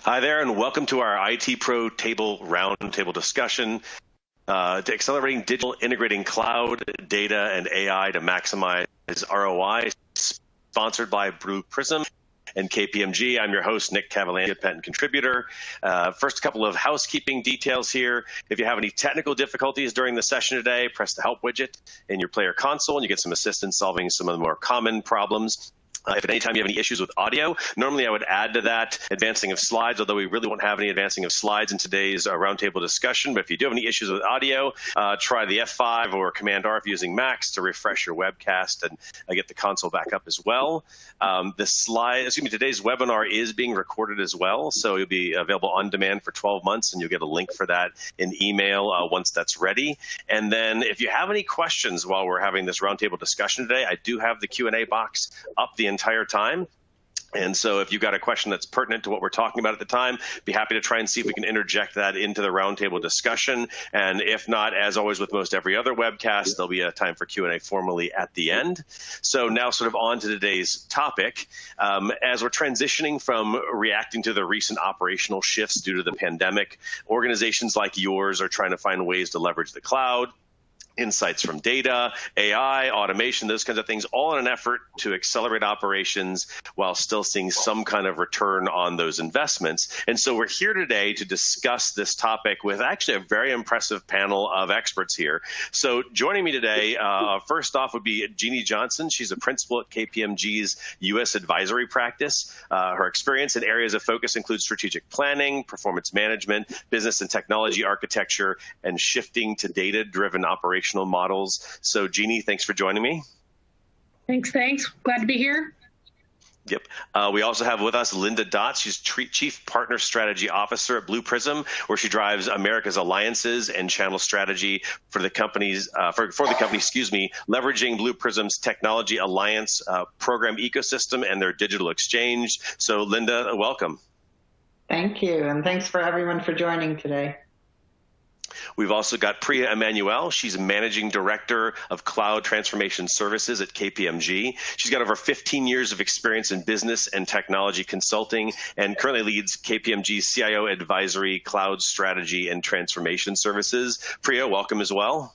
Hi there, and welcome to our IT Pro Table Roundtable discussion to accelerating digital, integrating cloud, data, and AI to maximize ROI, sponsored by Prism and KPMG. I'm your host, Nick Cavalier, patent contributor. First, a couple of housekeeping details here. If you have any technical difficulties during the session today, press the Help widget in your player console, and you get some assistance solving some of the more common problems. If at any time you have any issues with audio, normally I would add to that advancing of slides, although we really won't have any advancing of slides in today's roundtable discussion. But if you do have any issues with audio, try the F5 or Command-R if using Macs to refresh your webcast and get the console back up as well. Today's webinar is being recorded as well, so it'll be available on demand for 12 months, and you'll get a link for that in email once that's ready. And then if you have any questions while we're having this roundtable discussion today, I do have the Q&A box up the entire time. And so if you've got a question that's pertinent to what we're talking about at the time, be happy to try and see if we can interject that into the roundtable discussion. And if not, as always with most every other webcast, there'll be a time for Q&A formally at the end. So now sort of on to today's topic. As we're transitioning from reacting to the recent operational shifts due to the pandemic, organizations like yours are trying to find ways to leverage the cloud, insights from data, AI, automation, those kinds of things, all in an effort to accelerate operations while still seeing some kind of return on those investments. And so we're here today to discuss this topic with actually a very impressive panel of experts here. So joining me today, first off would be Jeannie Johnson. She's a principal at KPMG's U.S. advisory practice. Her experience and areas of focus include strategic planning, performance management, business and technology architecture, and shifting to data-driven operations models. So Jeannie, thanks for joining me. Thanks. Glad to be here. Yep. We also have with us Linda Dotz. She's Chief Partner Strategy Officer at Blue Prism, where she drives America's alliances and channel strategy for the company's leveraging Blue Prism's technology alliance program ecosystem and their digital exchange. So Linda, welcome. Thank you, and thanks for everyone for joining today. We've also got Priya Emanuel. She's Managing Director of Cloud Transformation Services at KPMG. She's got over 15 years of experience in business and technology consulting and currently leads KPMG's CIO Advisory, Cloud Strategy, and Transformation Services. Priya, welcome as well.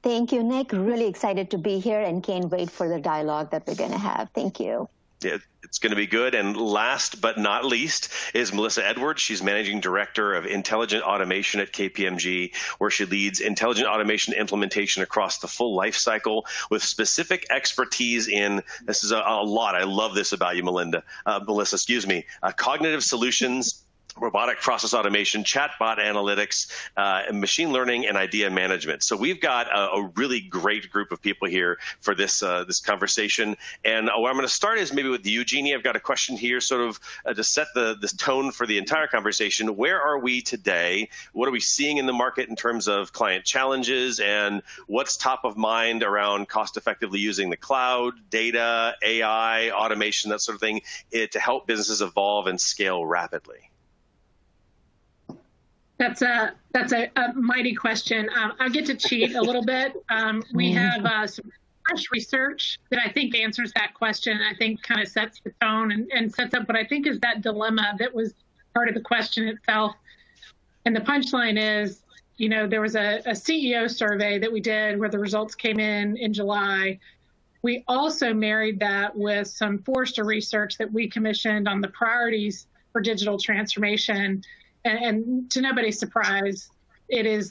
Thank you, Nick. Really excited to be here and can't wait for the dialogue that we're going to have. Thank you. Yeah, it's going to be good. And last but not least is Melissa Edwards. She's Managing Director of Intelligent Automation at KPMG, where she leads intelligent automation implementation across the full life cycle with specific expertise in, this is a lot, I love this about you, Melissa, cognitive solutions, robotic process automation, chatbot analytics, machine learning, and idea management. So we've got a really great group of people here for this this conversation. And what I'm going to start is maybe with you, Jeannie. I've got a question here sort of to set the tone for the entire conversation. Where are we today? What are we seeing in the market in terms of client challenges? And what's top of mind around cost effectively using the cloud, data, AI, automation, that sort of thing, to help businesses evolve and scale rapidly? That's a mighty question. I'll get to cheat a little bit. We have some fresh research that I think answers that question. I think kind of sets the tone and sets up what I think is that dilemma that was part of the question itself. And the punchline is, you know, there was a CEO survey that we did where the results came in July. We also married that with some Forrester research that we commissioned on the priorities for digital transformation. And to nobody's surprise,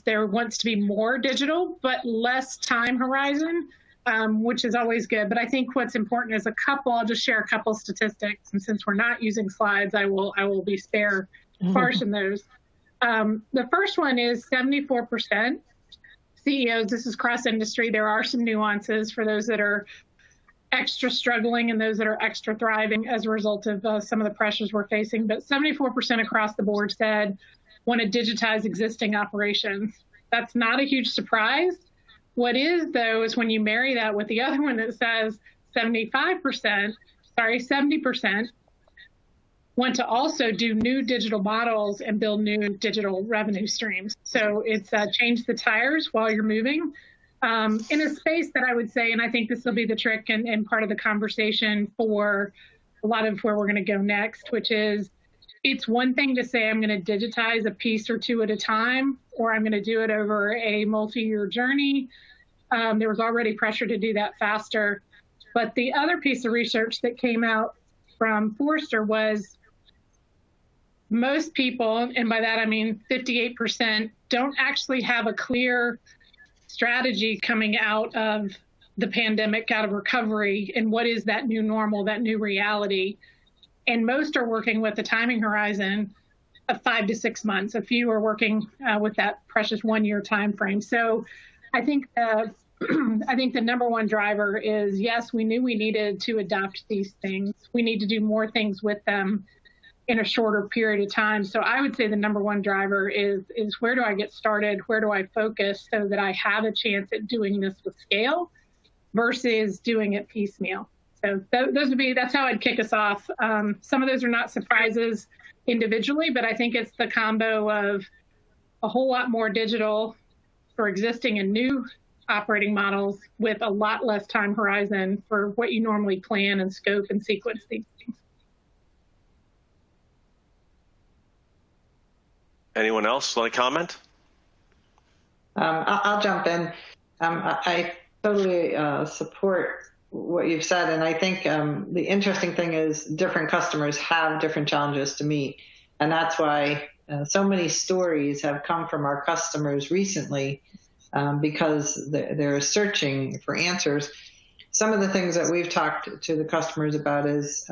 there wants to be more digital, but less time horizon, which is always good. But I think what's important is I'll just share a couple statistics. And since we're not using slides, I will be sparse in those. The first one is 74% CEOs, this is cross industry. There are some nuances for those that are extra struggling and those that are extra thriving as a result of some of the pressures we're facing. But 74% across the board said want to digitize existing operations. That's not a huge surprise. What is, though, is when you marry that with the other one that says 70% want to also do new digital models and build new digital revenue streams. So it's change the tires while you're moving. In a space that I would say, and I think this will be the trick and part of the conversation for a lot of where we're going to go next, which is it's one thing to say I'm going to digitize a piece or two at a time, or I'm going to do it over a multi-year journey. There was already pressure to do that faster. But the other piece of research that came out from Forrester was most people, and by that I mean 58%, don't actually have a clear strategy coming out of the pandemic, out of recovery, and what is that new normal, that new reality. And most are working with a timing horizon of 5 to 6 months. A few are working with that precious 1 year time frame. So I think the number one driver is, yes, we knew we needed to adopt these things. We need to do more things with them in a shorter period of time. So I would say the number one driver is where do I get started? Where do I focus so that I have a chance at doing this with scale versus doing it piecemeal? So that's how I'd kick us off. Some of those are not surprises individually, but I think it's the combo of a whole lot more digital for existing and new operating models with a lot less time horizon for what you normally plan and scope and sequence these things. Anyone else want to comment? I'll jump in. I totally support what you've said, and I think the interesting thing is different customers have different challenges to meet, and that's why so many stories have come from our customers recently because they're searching for answers. Some of the things that we've talked to the customers about is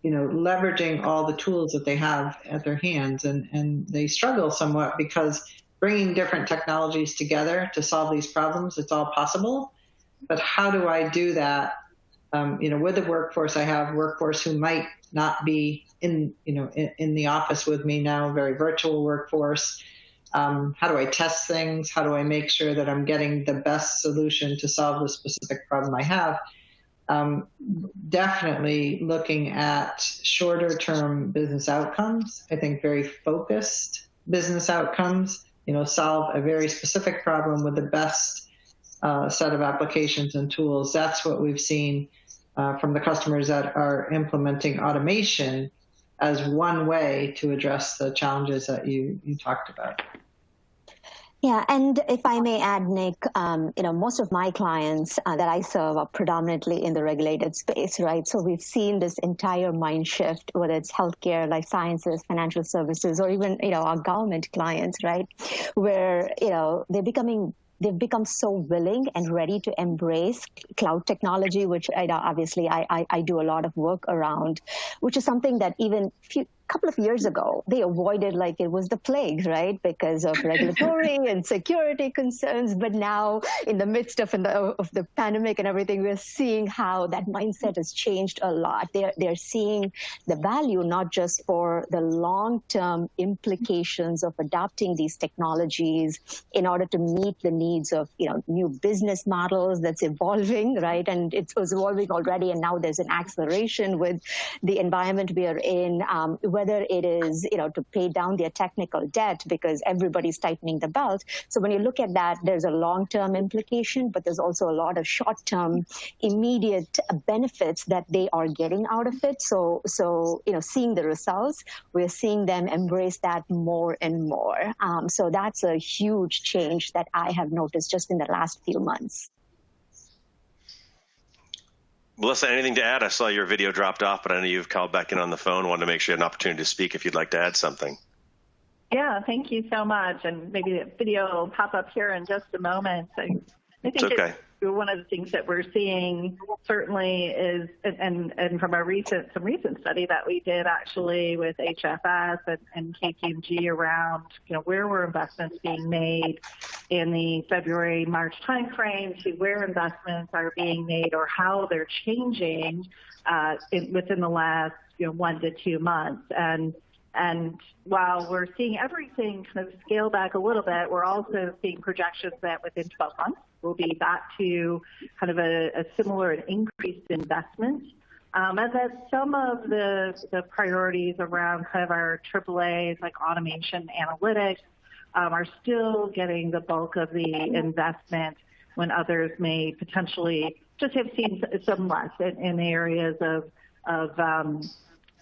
leveraging all the tools that they have at their hands, and they struggle somewhat because bringing different technologies together to solve these problems, it's all possible. But how do I do that? With the workforce, I have workforce who might not be in the office with me now, very virtual workforce. How do I test things? How do I make sure that I'm getting the best solution to solve the specific problem I have? Definitely looking at shorter term business outcomes. I think very focused business outcomes, solve a very specific problem with the best set of applications and tools. That's what we've seen from the customers that are implementing automation as one way to address the challenges that you talked about. Yeah, and if I may add, Nick, most of my clients that I serve are predominantly in the regulated space, right? So we've seen this entire mind shift, whether it's healthcare, life sciences, financial services, or even, our government clients, right? Where, they've become so willing and ready to embrace cloud technology, which obviously I do a lot of work around, which is something that even couple of years ago, they avoided like it was the plague, right? Because of regulatory and security concerns. But now in the midst of the pandemic and everything, we're seeing how that mindset has changed a lot. They're seeing the value, not just for the long-term implications of adopting these technologies in order to meet the needs of, new business models that's evolving, right? And it was evolving already, and now there's an acceleration with the environment we are in, whether it is, to pay down their technical debt because everybody's tightening the belt. So when you look at that, there's a long-term implication, but there's also a lot of short-term immediate benefits that they are getting out of it. So seeing the results, we're seeing them embrace that more and more. So that's a huge change that I have noticed just in the last few months. Melissa, anything to add? I saw your video dropped off, but I know you've called back in on the phone. Wanted to make sure you had an opportunity to speak if you'd like to add something. Yeah, thank you so much. And maybe the video will pop up here in just a moment. I think it's okay. One of the things that we're seeing certainly is, and from some recent study that we did actually with HFS and KPMG around, where were investments being made in the February, March timeframe to where investments are being made or how they're changing within the last 1 to 2 months. And while we're seeing everything kind of scale back a little bit, we're also seeing projections that within 12 months we'll be back to kind of a similar and increased investment. And that some of the priorities around kind of our AAAs like automation, analytics, are still getting the bulk of the investment when others may potentially just have seen some less in the areas of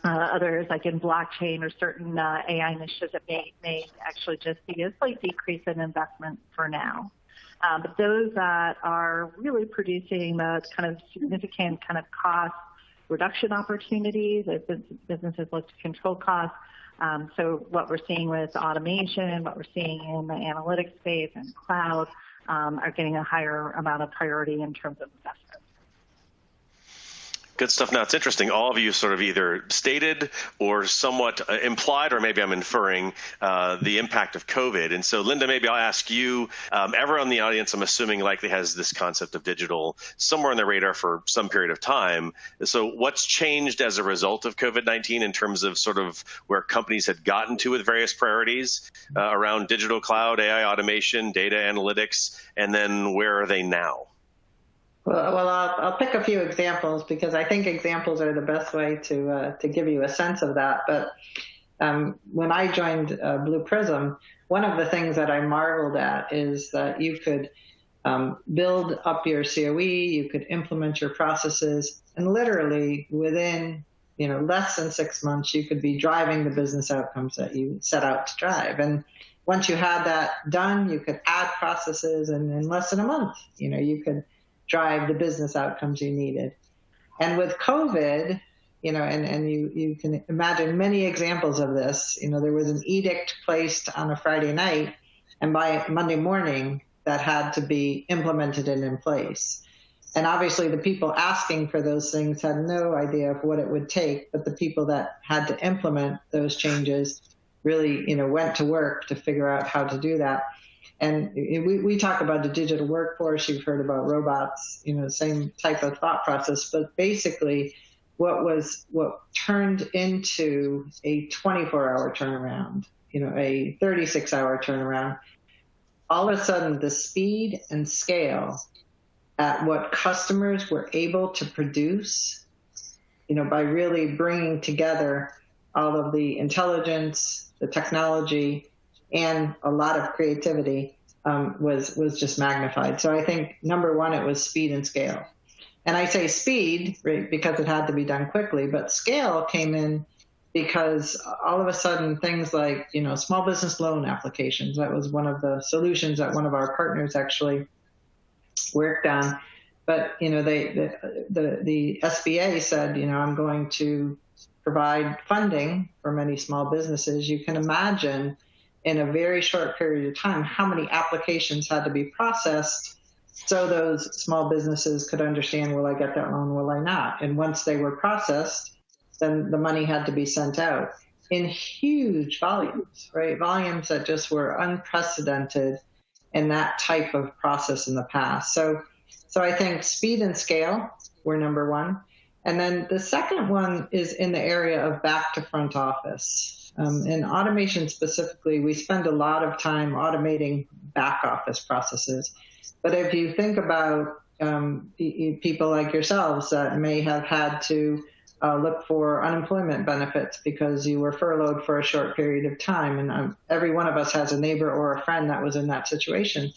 others like in blockchain or certain AI initiatives that may actually just be a slight decrease in investment for now. But those that are really producing the kind of significant kind of cost reduction opportunities as businesses look to control costs. So what we're seeing with automation, what we're seeing in the analytics space and cloud are getting a higher amount of priority in terms of investment. Good stuff. Now, it's interesting. All of you sort of either stated or somewhat implied, or maybe I'm inferring the impact of COVID. And so, Linda, maybe I'll ask you, everyone in the audience, I'm assuming, likely has this concept of digital somewhere on their radar for some period of time. So what's changed as a result of COVID-19 in terms of sort of where companies had gotten to with various priorities around digital cloud, AI automation, data analytics, and then where are they now? Well, I'll pick a few examples because I think examples are the best way to give you a sense of that. But when I joined Blue Prism, one of the things that I marveled at is that you could build up your COE, you could implement your processes, and literally within less than 6 months, you could be driving the business outcomes that you set out to drive. And once you had that done, you could add processes, and in less than a month, you could drive the business outcomes you needed. And with COVID, and you can imagine many examples of this. There was an edict placed on a Friday night, and by Monday morning, that had to be implemented and in place. And obviously, the people asking for those things had no idea of what it would take, but the people that had to implement those changes really, went to work to figure out how to do that. And we talk about the digital workforce. You've heard about robots, same type of thought process. But basically, what turned into a 24-hour turnaround, a 36-hour turnaround, all of a sudden the speed and scale at what customers were able to produce, by really bringing together all of the intelligence, the technology, and a lot of creativity was just magnified. So I think, number one, it was speed and scale. And I say speed, right, because it had to be done quickly, but scale came in because all of a sudden things like, small business loan applications, that was one of the solutions that one of our partners actually worked on. But, the SBA said, I'm going to provide funding for many small businesses. You can imagine in a very short period of time how many applications had to be processed so those small businesses could understand, will I get that loan, will I not? And once they were processed, then the money had to be sent out in huge volumes, right? Volumes that just were unprecedented in that type of process in the past. So I think speed and scale were number one. And then the second one is in the area of back to front office. In automation specifically, we spend a lot of time automating back office processes. But if you think about people like yourselves that may have had to look for unemployment benefits because you were furloughed for a short period of time, and every one of us has a neighbor or a friend that was in that situation,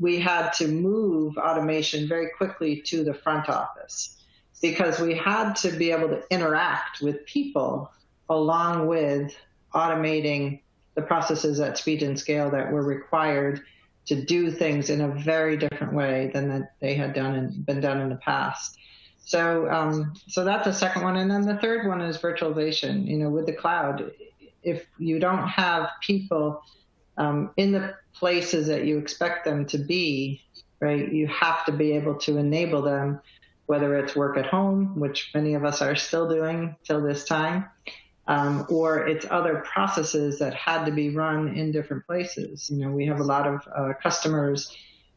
we had to move automation very quickly to the front office because we had to be able to interact with people along with automating the processes at speed and scale that were required to do things in a very different way than that they had been done in the past. So that's the second one. And then the third one is virtualization. With the cloud, if you don't have people in the places that you expect them to be, right, you have to be able to enable them, whether it's work at home, which many of us are still doing till this time, or it's other processes that had to be run in different places. We have a lot of customers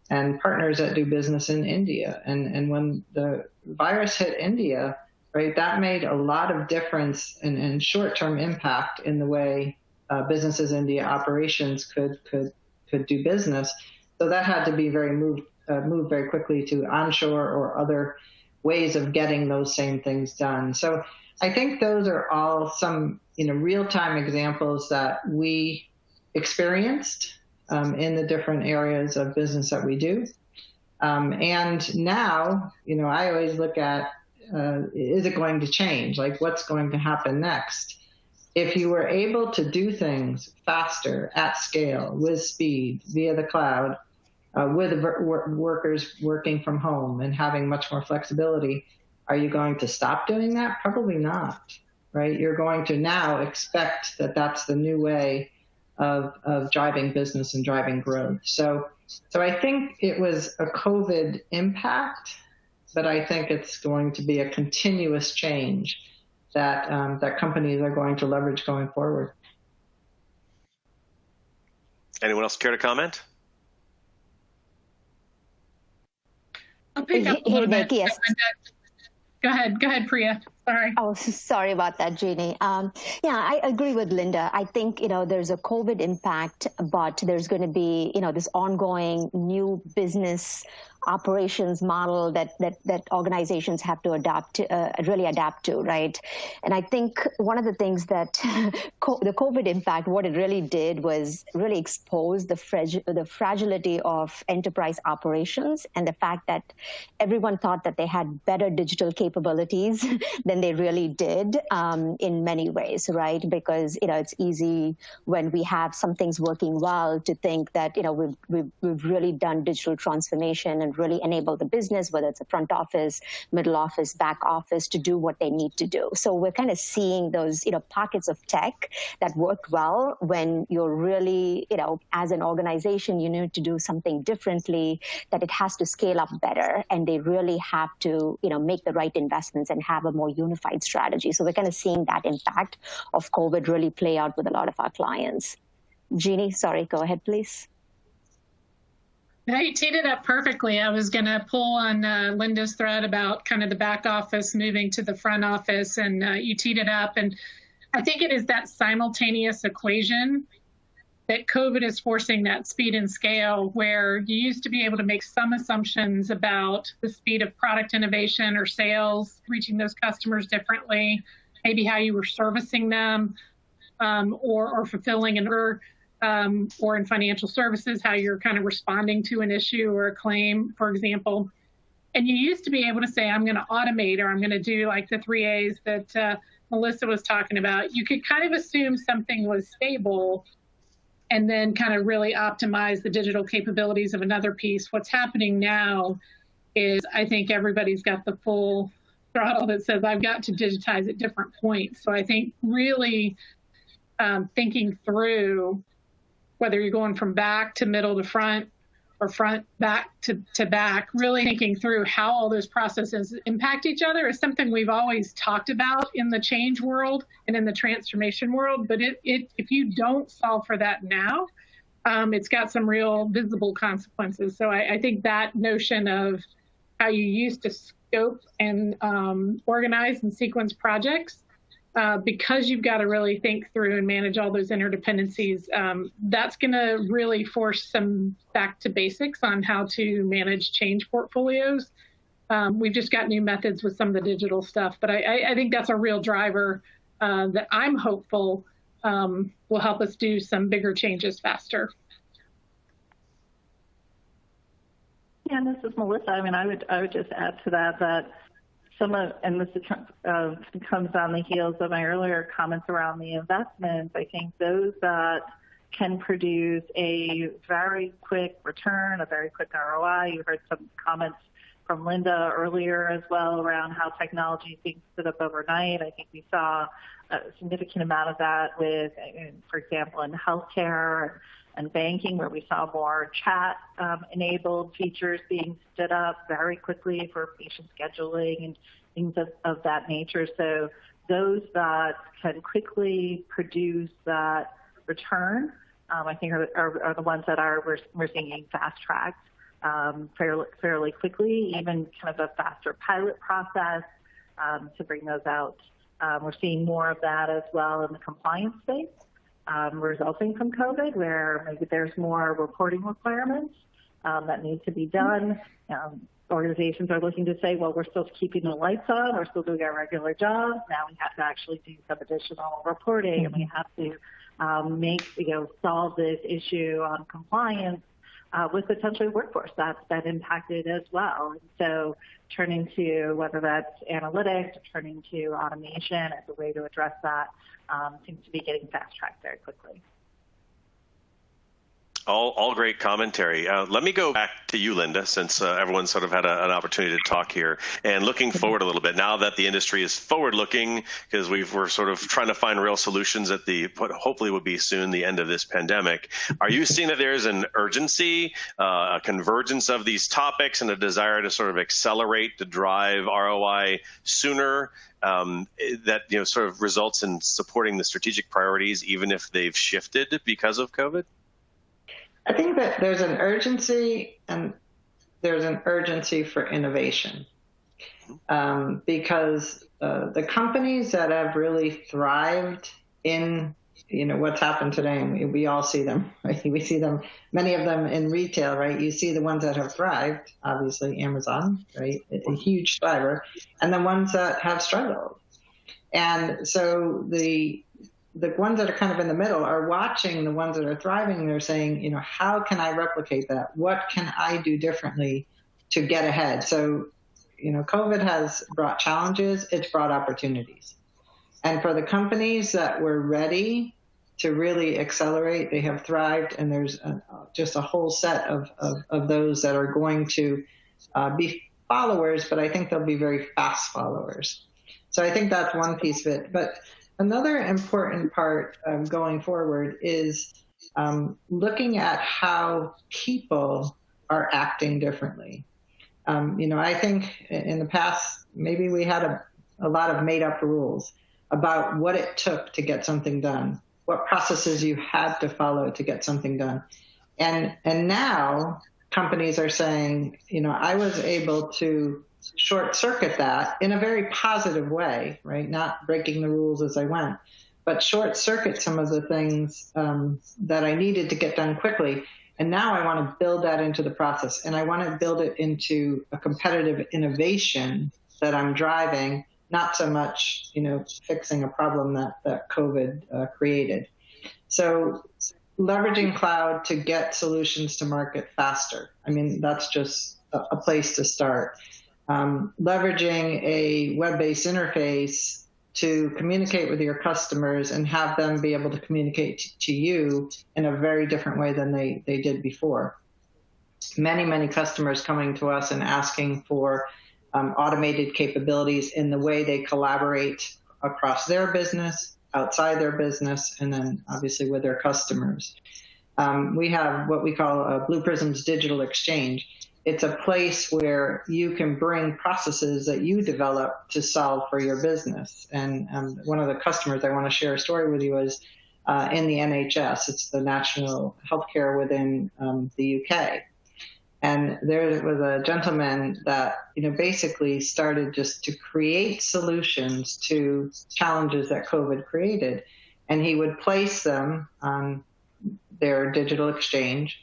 and partners that do business in India. And when the virus hit India, right, that made a lot of difference and short-term impact in the way businesses in India operations could do business. So that had to be moved very quickly to onshore or other ways of getting those same things done. So I think those are all some real-time examples that we experienced in the different areas of business that we do. And now, I always look at is it going to change? Like, what's going to happen next? If you were able to do things faster, at scale, with speed, via the cloud, with workers working from home and having much more flexibility, are you going to stop doing that? Probably not, right? You're going to now expect that that's the new way of driving business and driving growth. So I think it was a COVID impact, but I think it's going to be a continuous change that that companies are going to leverage going forward. Anyone else care to comment? I'll pick up a little bit. Yes. Go ahead, Priya. Sorry. Oh, sorry about that, Jeannie. Yeah, I agree with Linda. I think, there's a COVID impact, but there's going to be, this ongoing new business operations model that organizations have to really adapt to, right? And I think one of the things that the COVID impact, what it really did was really expose the fragility of enterprise operations and the fact that everyone thought that they had better digital capabilities than they really did in many ways, right? Because, it's easy when we have some things working well to think that, we've really done digital transformation and really enable the business, whether it's a front office, middle office, back office, to do what they need to do. So we're kind of seeing those, pockets of tech that work well when you're really, as an organization, you need to do something differently, that it has to scale up better, and they really have to, make the right investments and have a more unified strategy. So we're kind of seeing that impact of COVID really play out with a lot of our clients. Jeannie, sorry, go ahead, please. No, you teed it up perfectly. I was going to pull on Linda's thread about kind of the back office moving to the front office, and you teed it up. And I think it is that simultaneous equation that COVID is forcing, that speed and scale, where you used to be able to make some assumptions about the speed of product innovation or sales, reaching those customers differently, maybe how you were servicing them, or fulfilling an order. Or in financial services, how you're kind of responding to an issue or a claim, for example. And you used to be able to say, I'm going to automate, or I'm going to do like the 3 A's that Melissa was talking about. You could kind of assume something was stable and then kind of really optimize the digital capabilities of another piece. What's happening now is I think everybody's got the full throttle that says, I've got to digitize at different points. So I think really thinking through whether you're going from back to middle to front or front back to back, really thinking through how all those processes impact each other is something we've always talked about in the change world and in the transformation world. But if you don't solve for that now, it's got some real visible consequences. So I think that notion of how you used to scope and organize and sequence projects, because you've got to really think through and manage all those interdependencies, that's going to really force some back to basics on how to manage change portfolios. We've just got new methods with some of the digital stuff, but I think that's a real driver that I'm hopeful will help us do some bigger changes faster. Yeah, and this is Melissa. I mean, I would just add to that some of, and this comes on the heels of my earlier comments around the investments. I think those that can produce a very quick return, a very quick ROI. You heard some comments from Linda earlier as well around how technology is being stood up overnight. I think we saw a significant amount of that with, for example, in healthcare and banking, where we saw more chat-enabled features being stood up very quickly for patient scheduling and things of that nature. So those that can quickly produce that return, I think are the ones that we're seeing fast-tracked fairly quickly, even kind of a faster pilot process to bring those out. We're seeing more of that as well in the compliance space. Resulting from COVID, where maybe there's more reporting requirements that need to be done. Organizations are looking to say, well, we're still keeping the lights on, we're still doing our regular job. Now we have to actually do some additional reporting, and we have to solve this issue on compliance with potentially workforce that's been impacted as well. And so turning to whether that's analytics, turning to automation as a way to address that seems to be getting fast-tracked very quickly. All great commentary. Let me go back to you, Linda, since everyone sort of had an opportunity to talk here. And looking forward a little bit, now that the industry is forward-looking, because we're sort of trying to find real solutions at what hopefully will be soon the end of this pandemic. Are you seeing that there's an urgency, a convergence of these topics, and a desire to sort of accelerate to drive ROI sooner? That sort of results in supporting the strategic priorities, even if they've shifted because of COVID? I think that there's an urgency, and there's an urgency for innovation, because the companies that have really thrived in what's happened today, and we all see them, right? We see them, many of them in retail, right? You see the ones that have thrived, obviously Amazon, right? A huge thriver, and the ones that have struggled. And so the ones that are kind of in the middle are watching the ones that are thriving. They're saying, how can I replicate that? What can I do differently to get ahead? So, COVID has brought challenges. It's brought opportunities. And for the companies that were ready to really accelerate, they have thrived. And there's just a whole set of those that are going to be followers, but I think they'll be very fast followers. So I think that's one piece of it. But another important part going forward is looking at how people are acting differently. I think in the past, maybe we had a lot of made up rules about what it took to get something done, what processes you had to follow to get something done. And now companies are saying, I was able to short circuit that in a very positive way, right? Not breaking the rules as I went, but short circuit some of the things that I needed to get done quickly. And now I want to build that into the process, and I want to build it into a competitive innovation that I'm driving, not so much, fixing a problem that COVID created. So leveraging cloud to get solutions to market faster. I mean, that's just a place to start. Leveraging a web-based interface to communicate with your customers and have them be able to communicate to you in a very different way than they did before. Many customers coming to us and asking for automated capabilities in the way they collaborate across their business, outside their business, and then obviously with their customers. We have what we call Blue Prism's Digital Exchange. It's a place where you can bring processes that you develop to solve for your business. And one of the customers I want to share a story with you is in the NHS. It's the national healthcare within the UK. And there was a gentleman that basically started just to create solutions to challenges that COVID created. And he would place them on their digital exchange,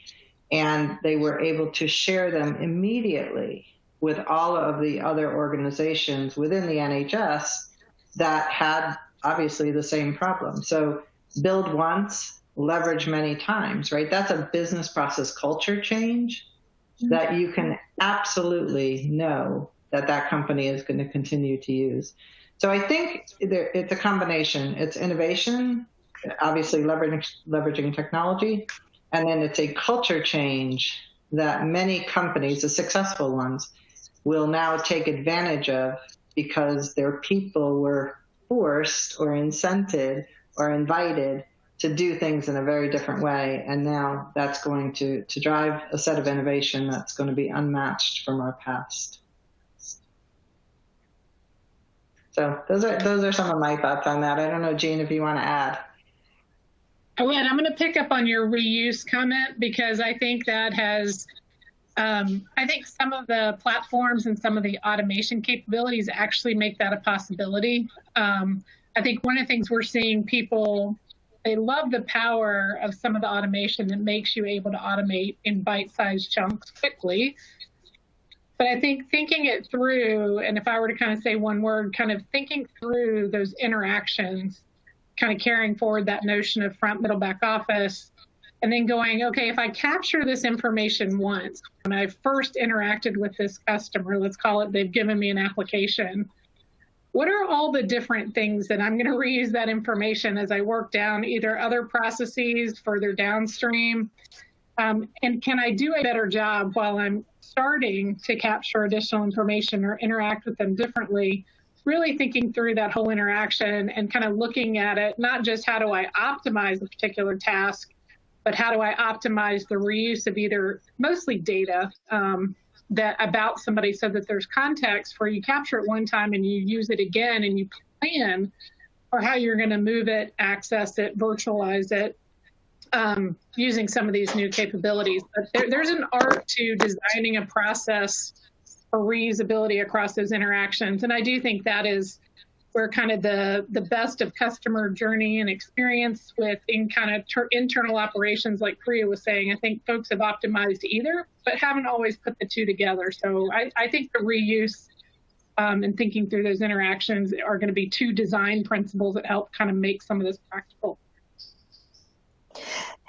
and they were able to share them immediately with all of the other organizations within the NHS that had obviously the same problem. So build once, leverage many times, right? That's a business process culture change that you can absolutely know that company is going to continue to use. So I think it's a combination. It's innovation, obviously leveraging technology, and then it's a culture change that many companies, the successful ones, will now take advantage of because their people were forced or incented or invited to do things in a very different way. And now that's going to drive a set of innovation that's going to be unmatched from our past. So those are some of my thoughts on that. I don't know, Jean, if you want to add. I would. I'm going to pick up on your reuse comment because I think that has, I think some of the platforms and some of the automation capabilities actually make that a possibility. I think one of the things we're seeing people, they love the power of some of the automation that makes you able to automate in bite-sized chunks quickly. But I think thinking it through, and if I were to kind of say one word, kind of thinking through those interactions, kind of carrying forward that notion of front, middle, back office, and then going, okay, if I capture this information once, when I first interacted with this customer, let's call it, they've given me an application, what are all the different things that I'm going to reuse that information as I work down either other processes further downstream? And can I do a better job while I'm starting to capture additional information or interact with them differently? Really thinking through that whole interaction and kind of looking at it, not just how do I optimize a particular task, but how do I optimize the reuse of either mostly data that about somebody so that there's context where you capture it one time and you use it again and you plan for how you're going to move it, access it, virtualize it, using some of these new capabilities. But there's an art to designing a process for reusability across those interactions. And I do think that is where kind of the best of customer journey and experience in kind of internal operations, like Priya was saying, I think folks have optimized either, but haven't always put the two together. So I think the reuse and thinking through those interactions are going to be two design principles that help kind of make some of this practical.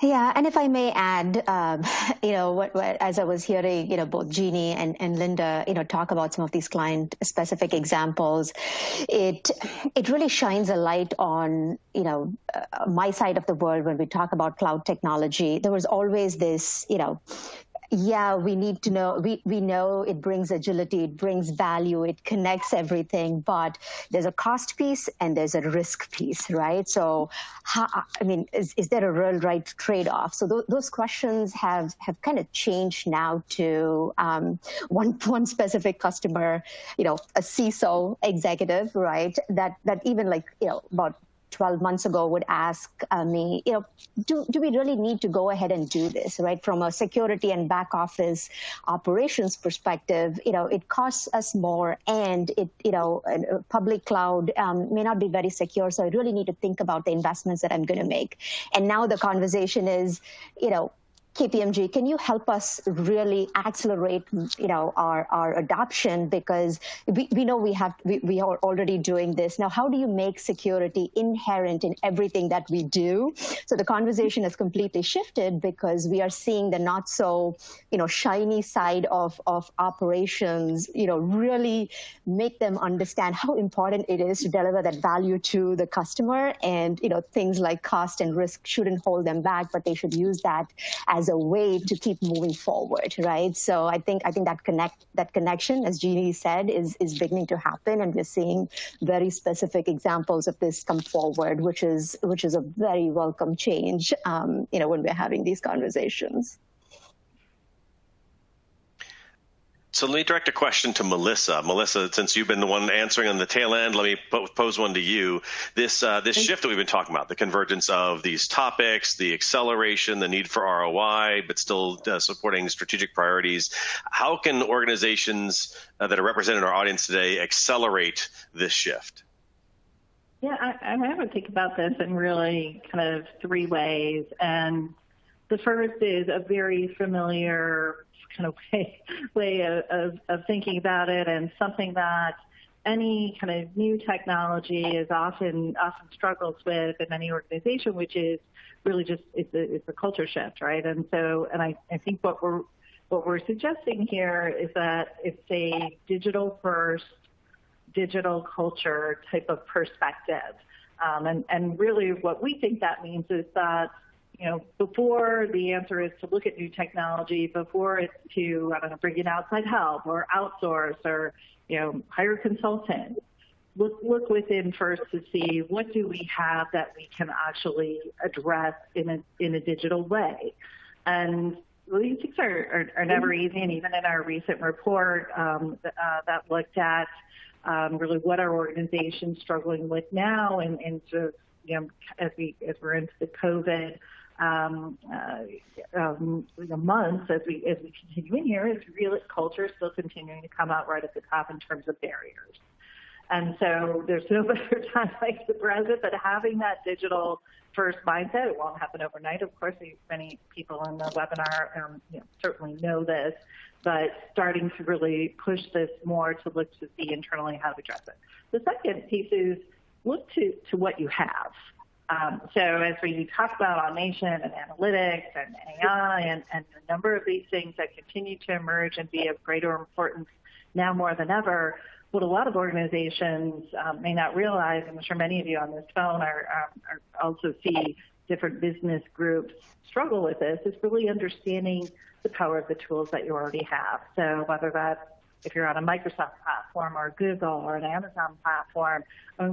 Yeah, and if I may add, as I was hearing, both Jeannie and Linda, talk about some of these client-specific examples, it really shines a light on, my side of the world when we talk about cloud technology. There was always this, we need to know, we know it brings agility, it brings value, it connects everything, but there's a cost piece and there's a risk piece, right? So, is there a real right trade-off? So those questions have kind of changed now to one specific customer, a CISO executive, right? That even about 12 months ago would ask me, do we really need to go ahead and do this, right? From a security and back office operations perspective, it costs us more, and public cloud may not be very secure. So I really need to think about the investments that I'm going to make. And now the conversation is, KPMG, can you help us really accelerate, our adoption, because we know we are already doing this. Now, how do you make security inherent in everything that we do? So the conversation has completely shifted because we are seeing the not so, shiny side of operations, really make them understand how important it is to deliver that value to the customer, and, things like cost and risk shouldn't hold them back, but they should use that as a way to keep moving forward, right? So I think that connection, as Jeannie said, is beginning to happen, and we're seeing very specific examples of this come forward, which is a very welcome change, when we're having these conversations. So let me direct a question to Melissa. Melissa, since you've been the one answering on the tail end, let me pose one to you. This shift that we've been talking about, the convergence of these topics, the acceleration, the need for ROI, but still supporting strategic priorities. How can organizations that are represented in our audience today accelerate this shift? Yeah, I would think about this in really kind of three ways. And the first is a very familiar kind of way of thinking about it, and something that any kind of new technology is often struggles with in any organization, which is really just it's a culture shift, right? And so, and I think what we're suggesting here is that it's a digital first, digital culture type of perspective, and really what we think that means is that, before the answer is to look at new technology, before it's to, bring in outside help or outsource or, hire consultants, look within first to see what do we have that we can actually address in a digital way. And these things are never easy. And even in our recent report that looked at really what our organization's struggling with now, and sort of, as we're into the COVID months, as we continue in here, is real culture still continuing to come out right at the top in terms of barriers. And so there's no better time like the present, but having that digital first mindset, it won't happen overnight. Of course, many people in the webinar certainly know this, but starting to really push this more to look to see internally how to address it. The second piece is look to what you have. So as we talk about automation and analytics and AI and a number of these things that continue to emerge and be of greater importance now more than ever, what a lot of organizations may not realize, and I'm sure many of you on this phone are also see different business groups struggle with this, is really understanding the power of the tools that you already have. So whether that's if you're on a Microsoft platform or Google or an Amazon platform,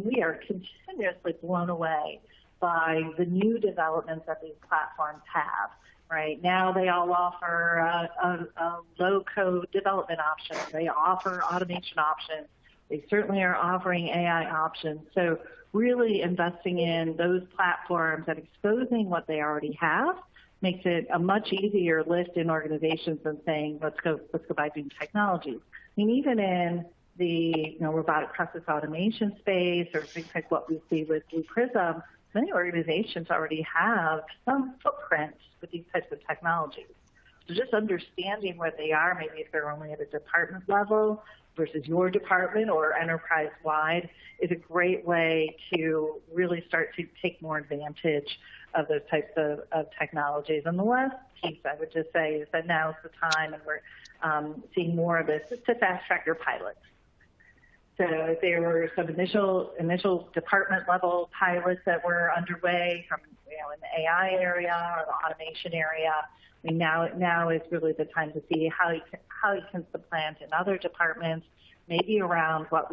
we are continuously blown away by the new developments that these platforms have. Right now, they all offer a low-code development option. They offer automation options. They certainly are offering AI options. So really investing in those platforms and exposing what they already have makes it a much easier lift in organizations than saying, let's go buy new technologies. I mean, even in the robotic process automation space or things like what we see with Blue Prism, many organizations already have some footprint with these types of technologies. So just understanding where they are, maybe if they're only at a department level versus your department or enterprise-wide, is a great way to really start to take more advantage of those types of technologies. And the last piece I would just say is that now's the time, and we're seeing more of this, is to fast-track your pilots. So there were some initial department level pilots that were underway from in the AI area or the automation area. I mean, now is really the time to see how you can supplant in other departments, maybe around what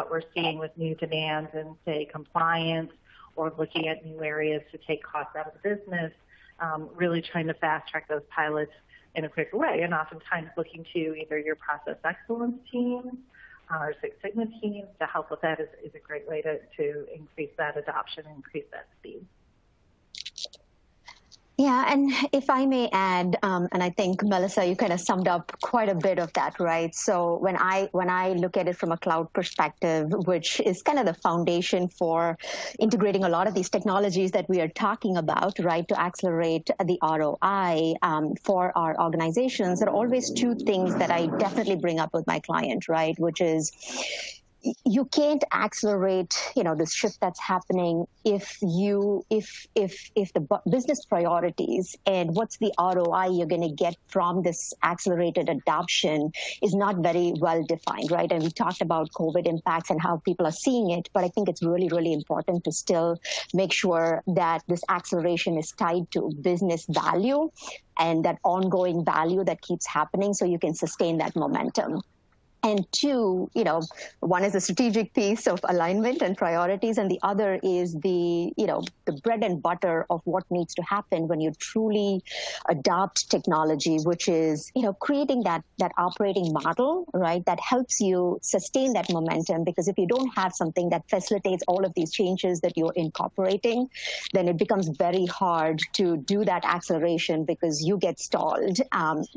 we're seeing with new demands in, say, compliance, or looking at new areas to take costs out of the business. Really trying to fast track those pilots in a quicker way, and oftentimes looking to either your process excellence team or Six Sigma teams to help with that is a great way to increase that adoption and increase that speed. Yeah, and if I may add, and I think, Melissa, you kind of summed up quite a bit of that, right? So when I look at it from a cloud perspective, which is kind of the foundation for integrating a lot of these technologies that we are talking about, right, to accelerate the ROI for our organizations, there are always two things that I definitely bring up with my client, right, which is you can't accelerate, this shift that's happening if the business priorities and what's the ROI you're going to get from this accelerated adoption is not very well defined, right? And we talked about COVID impacts and how people are seeing it, but I think it's really, really important to still make sure that this acceleration is tied to business value and that ongoing value that keeps happening so you can sustain that momentum. And two, one is the strategic piece of alignment and priorities, and the other is the bread and butter of what needs to happen when you truly adopt technology, which is, creating that operating model, right, that helps you sustain that momentum. Because if you don't have something that facilitates all of these changes that you're incorporating, then it becomes very hard to do that acceleration because you get stalled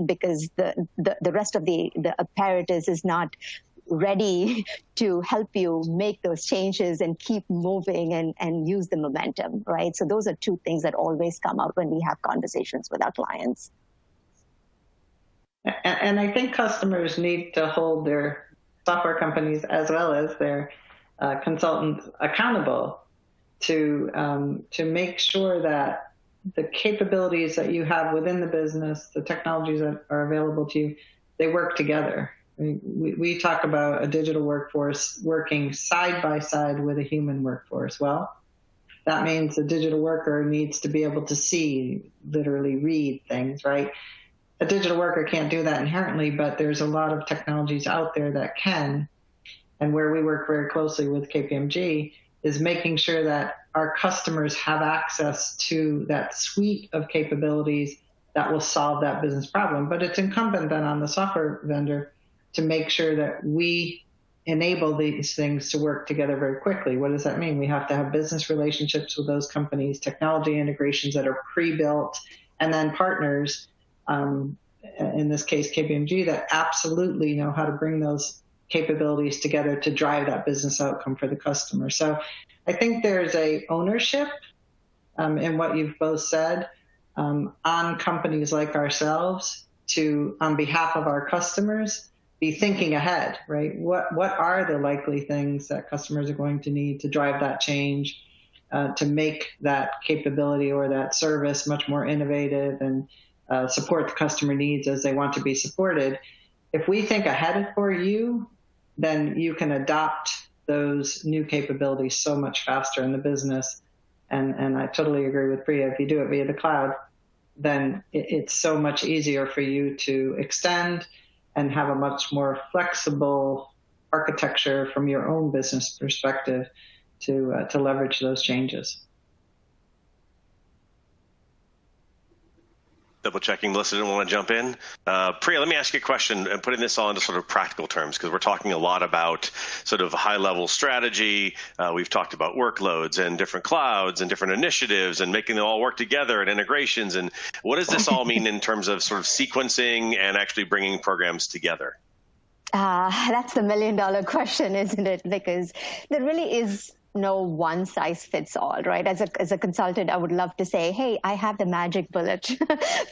because the rest of the apparatus is not ready to help you make those changes and keep moving and use the momentum, right? So those are two things that always come up when we have conversations with our clients. And I think customers need to hold their software companies as well as their consultants accountable to make sure that the capabilities that you have within the business, the technologies that are available to you, they work together. We talk about a digital workforce working side by side with a human workforce. Well, that means the digital worker needs to be able to see, literally read things, right? A digital worker can't do that inherently, but there's a lot of technologies out there that can. And where we work very closely with KPMG is making sure that our customers have access to that suite of capabilities that will solve that business problem. But it's incumbent then on the software vendor to make sure that we enable these things to work together very quickly. What does that mean? We have to have business relationships with those companies, technology integrations that are pre-built, and then partners, in this case KPMG, that absolutely know how to bring those capabilities together to drive that business outcome for the customer. So I think there's a ownership in what you've both said on companies like ourselves to, on behalf of our customers, be thinking ahead, right? What are the likely things that customers are going to need to drive that change? to make that capability or that service much more innovative and support the customer needs as they want to be supported. If we think ahead for you, then you can adopt those new capabilities so much faster in the business. And I totally agree with Priya. If you do it via the cloud, then it's so much easier for you to extend and have a much more flexible architecture from your own business perspective to leverage those changes. Double checking, Melissa didn't want to jump in. Priya, let me ask you a question and putting this all into sort of practical terms, because we're talking a lot about sort of high level strategy. We've talked about workloads and different clouds and different initiatives and making them all work together and integrations. And what does this all mean in terms of sort of sequencing and actually bringing programs together? That's the $1 million question, isn't it? Because there really is no one size fits all, right? As a consultant, I would love to say, hey, I have the magic bullet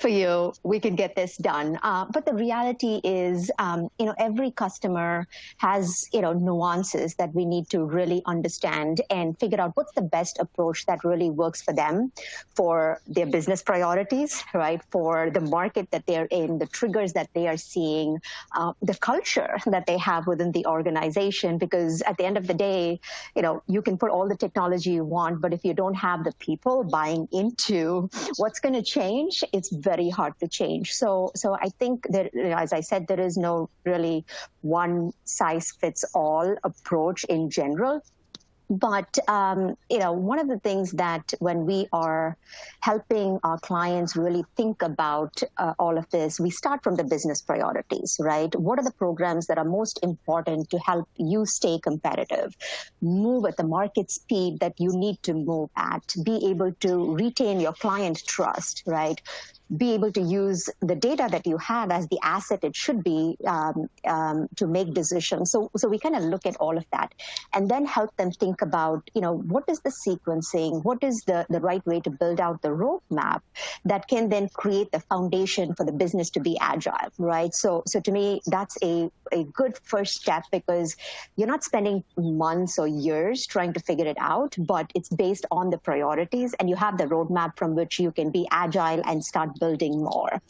for you. We can get this done. But the reality is, every customer has, nuances that we need to really understand and figure out what's the best approach that really works for them, for their business priorities, right? For the market that they're in, the triggers that they are seeing, the culture that they have within the organization. Because at the end of the day, you can put all the technology you want, but if you don't have the people buying into what's going to change, it's very hard to change. So I think that, as I said, there is no really one size fits all approach in general. But, one of the things that when we are helping our clients really think about all of this, we start from the business priorities, right? What are the programs that are most important to help you stay competitive, move at the market speed that you need to move at, be able to retain your client trust, right? Be able to use the data that you have as the asset it should be to make decisions. So we kind of look at all of that and then help them think about, what is the sequencing? What is the right way to build out the roadmap that can then create the foundation for the business to be agile, right? So to me, that's a good first step, because you're not spending months or years trying to figure it out, but it's based on the priorities, and you have the roadmap from which you can be agile and start building more.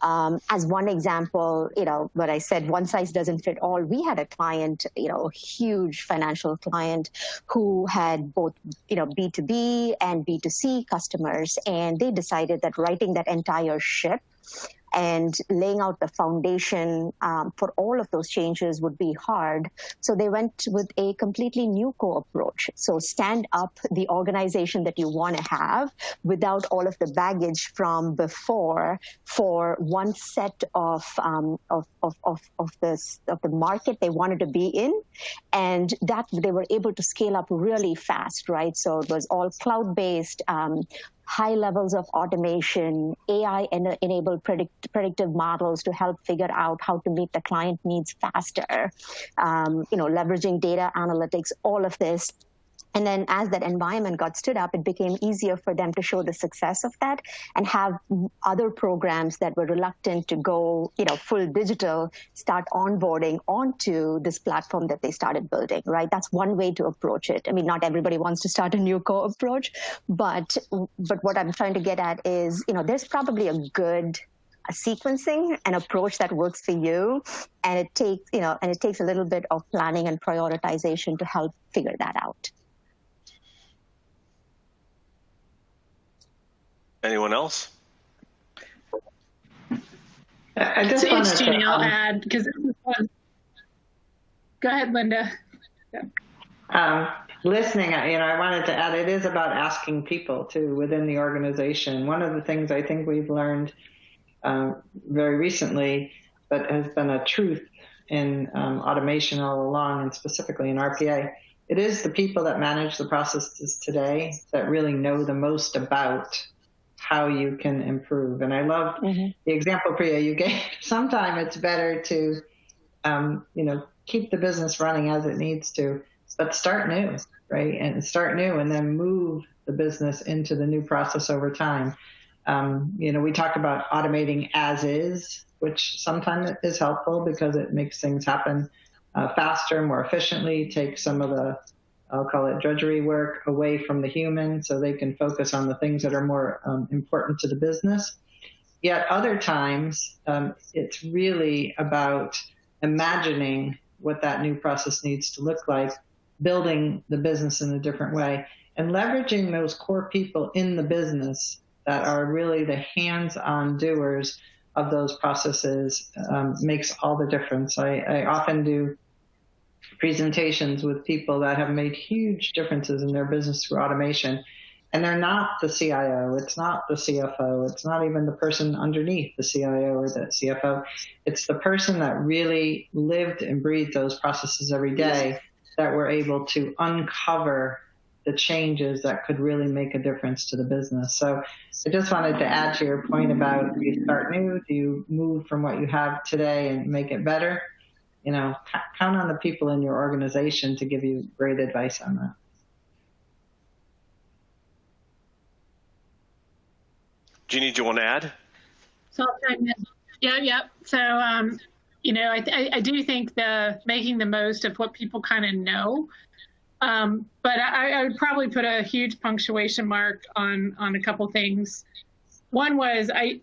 As one example, what I said, one size doesn't fit all. We had a client, a huge financial client who had both, B2B and B2C customers, and they decided that writing that entire ship and laying out the foundation for all of those changes would be hard. So they went with a completely new approach. So stand up the organization that you want to have without all of the baggage from before, for one set of the market they wanted to be in, and that they were able to scale up really fast, right? So it was all cloud-based, high levels of automation, AI-enabled predictive models to help figure out how to meet the client needs faster, leveraging data analytics, all of this. And then as that environment got stood up, it became easier for them to show the success of that and have other programs that were reluctant to go, full digital, start onboarding onto this platform that they started building, right? That's one way to approach it. I mean, not everybody wants to start a new approach, but what I'm trying to get at is, there's probably a sequencing and approach that works for you, and it takes a little bit of planning and prioritization to help figure that out. Anyone else? I just it's Jeannie. I'll add, because go ahead, Linda. Listening, I wanted to add, it is about asking people too within the organization. One of the things I think we've learned very recently, but has been a truth in automation all along, and specifically in RPA, it is the people that manage the processes today that really know the most about how you can improve. And I love the example, Priya, you gave. Sometimes it's better to, keep the business running as it needs to, but start new, right? And start new and then move the business into the new process over time. We talk about automating as is, which sometimes is helpful because it makes things happen faster, more efficiently, take some of the I'll call it drudgery work, away from the human so they can focus on the things that are more important to the business. Yet other times, it's really about imagining what that new process needs to look like, building the business in a different way, and leveraging those core people in the business that are really the hands-on doers of those processes makes all the difference. I often do presentations with people that have made huge differences in their business through automation. And they're not the CIO, it's not the CFO, it's not even the person underneath the CIO or the CFO. It's the person that really lived and breathed those processes every day that were able to uncover the changes that could really make a difference to the business. So I just wanted to add to your point about, do you start new? Do you move from what you have today and make it better? You know, count on the people in your organization to give you great advice on that. Jeannie, do you want to add? So, yeah. So, you know, I do think making the most of what people kind of know. But I would probably put a huge punctuation mark on a couple things. One was I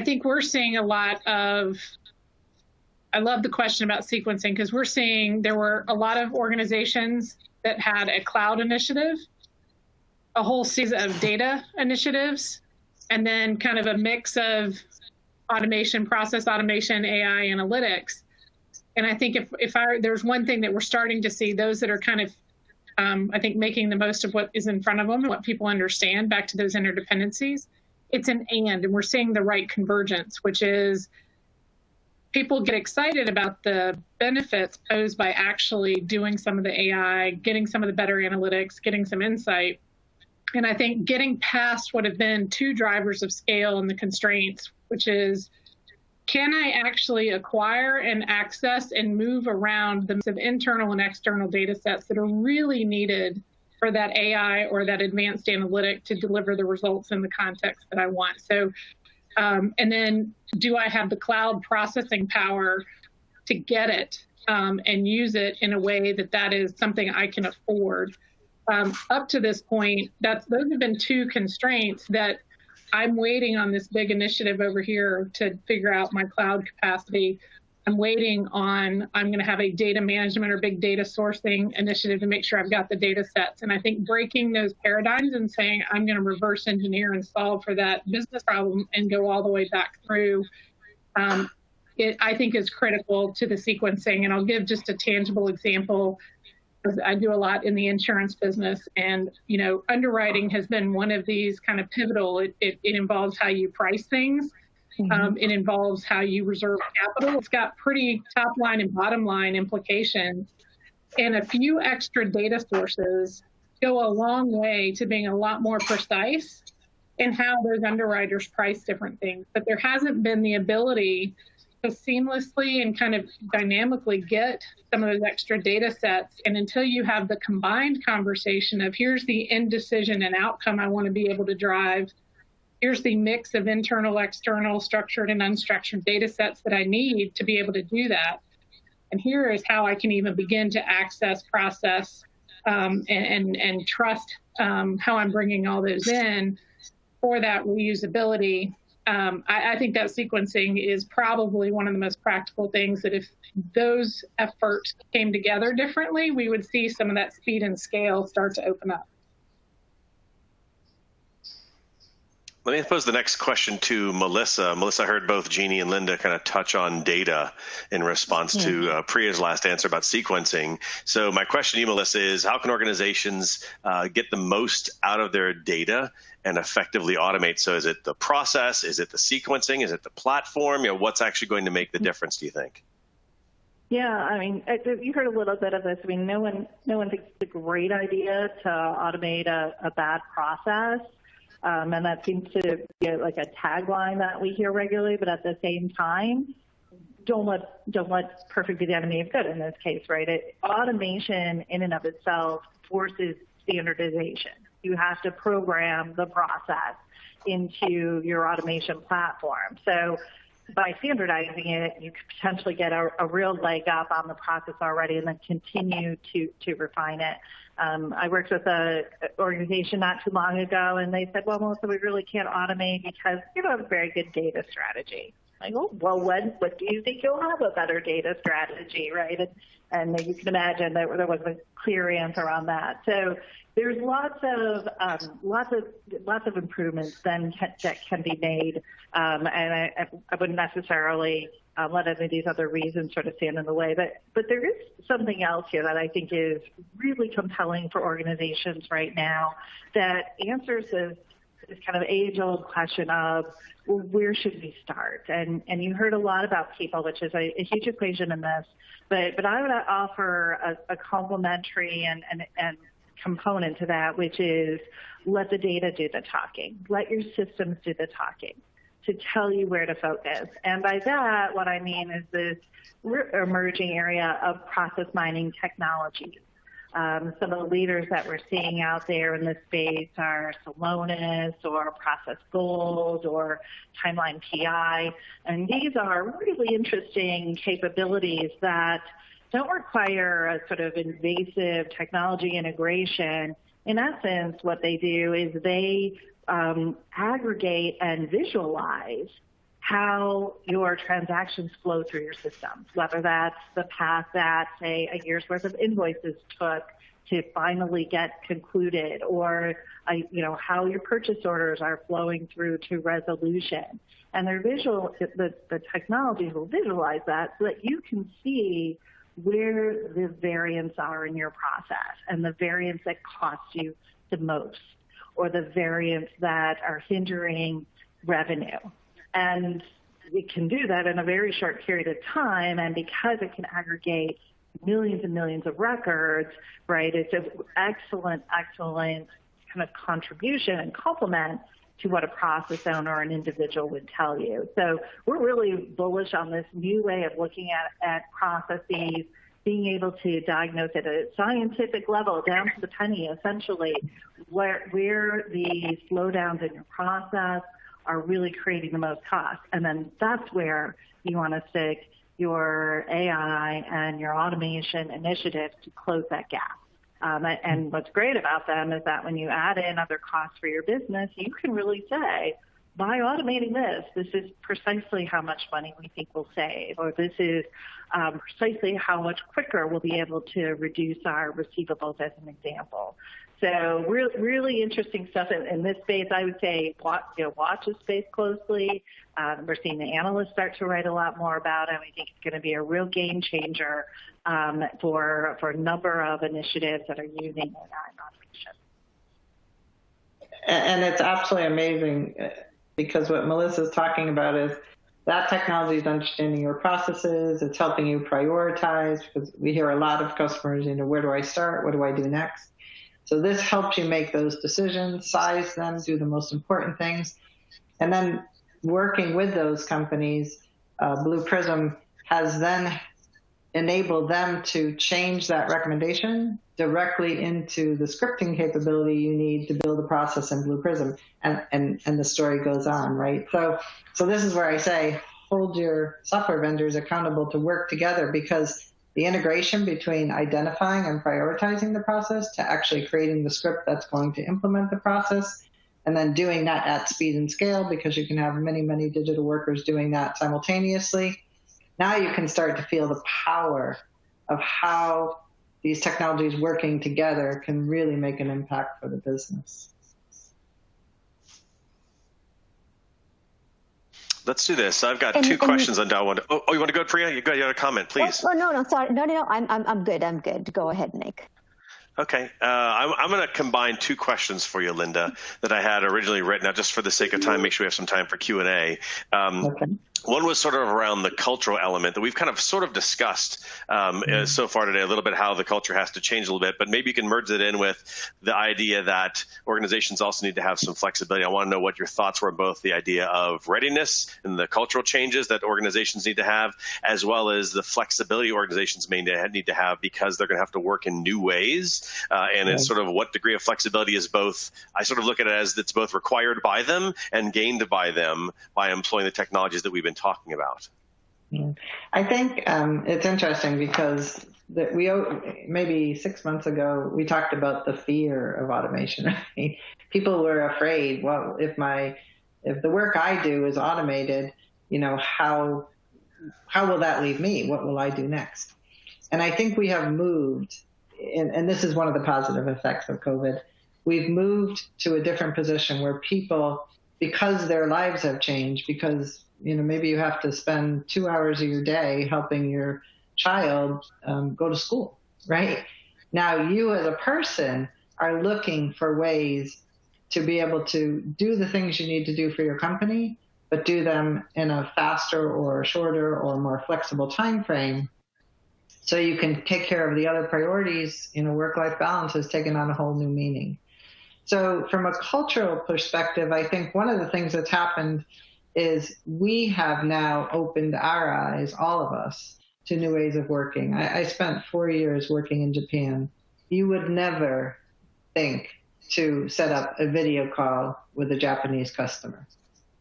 think we're seeing a lot of, I love the question about sequencing, because we're seeing there were a lot of organizations that had a cloud initiative, a whole season of data initiatives, and then kind of a mix of automation, process automation, AI analytics. And I think if there's one thing that we're starting to see, those that are kind of, I think, making the most of what is in front of them and what people understand, back to those interdependencies, it's an and we're seeing the right convergence, which is people get excited about the benefits posed by actually doing some of the AI, getting some of the better analytics, getting some insight. And I think getting past what have been two drivers of scale and the constraints, which is, can I actually acquire and access and move around the internal and external data sets that are really needed for that AI or that advanced analytic to deliver the results in the context that I want? So, and then do I have the cloud processing power to get it and use it in a way that is something I can afford? Up to this point, those have been two constraints that I'm waiting on this big initiative over here to figure out my cloud capacity. I'm waiting on, I'm going to have a data management or big data sourcing initiative to make sure I've got the data sets. And I think breaking those paradigms and saying, I'm going to reverse engineer and solve for that business problem and go all the way back through, I think is critical to the sequencing. And I'll give just a tangible example. I do a lot in the insurance business, and, you know, underwriting has been one of these kind of pivotal. It involves how you price things. It involves how you reserve capital. It's got pretty top line and bottom line implications. And a few extra data sources go a long way to being a lot more precise in how those underwriters price different things. But there hasn't been the ability to seamlessly and kind of dynamically get some of those extra data sets. And until you have the combined conversation of, here's the end decision and outcome I want to be able to drive, here's the mix of internal, external, structured and unstructured data sets that I need to be able to do that, and here is how I can even begin to access, process, and trust how I'm bringing all those in for that reusability. I think that sequencing is probably one of the most practical things that if those efforts came together differently, we would see some of that speed and scale start to open up. Let me pose the next question to Melissa. Melissa, I heard both Jeannie and Linda kind of touch on data in response to Priya's last answer about sequencing. So my question to you, Melissa, is how can organizations get the most out of their data and effectively automate? So is it the process? Is it the sequencing? Is it the platform? You know, what's actually going to make the difference, do you think? Yeah, I mean, you heard a little bit of this. I mean, no one thinks it's a great idea to automate a bad process. And that seems to be like a tagline that we hear regularly, but at the same time, don't let perfect be the enemy of good in this case, right? Automation in and of itself forces standardization. You have to program the process into your automation platform. So by standardizing it, you could potentially get a real leg up on the process already and then continue to refine it. I worked with an organization not too long ago, and they said, well, Melissa, we really can't automate because you don't have a very good data strategy. I go, well, what do you think you'll have a better data strategy, right? And you can imagine that there wasn't a clear answer on that. So there's lots of improvements then that can be made, and I wouldn't necessarily let any of these other reasons sort of stand in the way. But there is something else here that I think is really compelling for organizations right now that answers this kind of age-old question of, well, where should we start? And you heard a lot about people, which is a huge equation in this. But I would offer a complementary and component to that, which is let the data do the talking. Let your systems do the talking to tell you where to focus. And by that, what I mean is this emerging area of process mining technologies. Some of the leaders that we're seeing out there in this space are Celonis or Process Gold or Timeline PI. And these are really interesting capabilities that don't require a sort of invasive technology integration. In essence, what they do is they aggregate and visualize how your transactions flow through your systems, whether that's the path that, say, a year's worth of invoices took to finally get concluded, or how your purchase orders are flowing through to resolution. And the technologies will visualize that so that you can see where the variants are in your process and the variants that cost you the most, or the variants that are hindering revenue. And it can do that in a very short period of time, and because it can aggregate millions and millions of records, right, it's an excellent kind of contribution and complement to what a process owner or an individual would tell you. So we're really bullish on this new way of looking at processes, being able to diagnose at a scientific level, down to the penny, essentially, where the slowdowns in your process are really creating the most cost. And then that's where you want to stick your AI and your automation initiatives to close that gap. And what's great about them is that when you add in other costs for your business, you can really say, by automating this is precisely how much money we think we'll save, or this is precisely how much quicker we'll be able to reduce our receivables, as an example. So really interesting stuff in this space. I would say watch this space closely. We're seeing the analysts start to write a lot more about it. We think it's going to be a real game changer for a number of initiatives that are using AI and automation. And it's absolutely amazing because what Melissa's talking about is that technology is understanding your processes. It's helping you prioritize, because we hear a lot of customers, where do I start? What do I do next? So this helps you make those decisions, size them, do the most important things. And then working with those companies, Blue Prism has then enabled them to change that recommendation directly into the scripting capability you need to build a process in Blue Prism. And the story goes on, right? So this is where I say, hold your software vendors accountable to work together, because the integration between identifying and prioritizing the process to actually creating the script that's going to implement the process, and then doing that at speed and scale, because you can have many, many digital workers doing that simultaneously. Now you can start to feel the power of how these technologies working together can really make an impact for the business. Let's do this. I've got two questions on that one. Oh, you want to go, Priya? You got a comment, please. Oh, no, sorry. No, I'm good. Go ahead, Nick. Okay. I'm going to combine two questions for you, Linda, that I had originally written out just for the sake of time. Make sure we have some time for Q&A. Okay. One was sort of around the cultural element that we've kind of sort of discussed so far today, a little bit how the culture has to change a little bit, but maybe you can merge it in with the idea that organizations also need to have some flexibility. I want to know what your thoughts were on both the idea of readiness and the cultural changes that organizations need to have, as well as the flexibility organizations may need to have, because they're going to have to work in new ways. And it's sort of what degree of flexibility is both, I sort of look at it as it's both required by them and gained by them by employing the technologies that we've been talking about. Yeah. I think it's interesting because maybe 6 months ago, we talked about the fear of automation. Right? People were afraid, well, if the work I do is automated, how will that leave me? What will I do next? And I think we have moved, and this is one of the positive effects of COVID, we've moved to a different position where people, because their lives have changed, because maybe you have to spend 2 hours of your day helping your child go to school, right? Now you as a person are looking for ways to be able to do the things you need to do for your company, but do them in a faster or shorter or more flexible time frame so you can take care of the other priorities. Work-life balance has taken on a whole new meaning. So from a cultural perspective, I think one of the things that's happened is we have now opened our eyes, all of us, to new ways of working. I spent 4 years working in Japan. You would never think to set up a video call with a Japanese customer.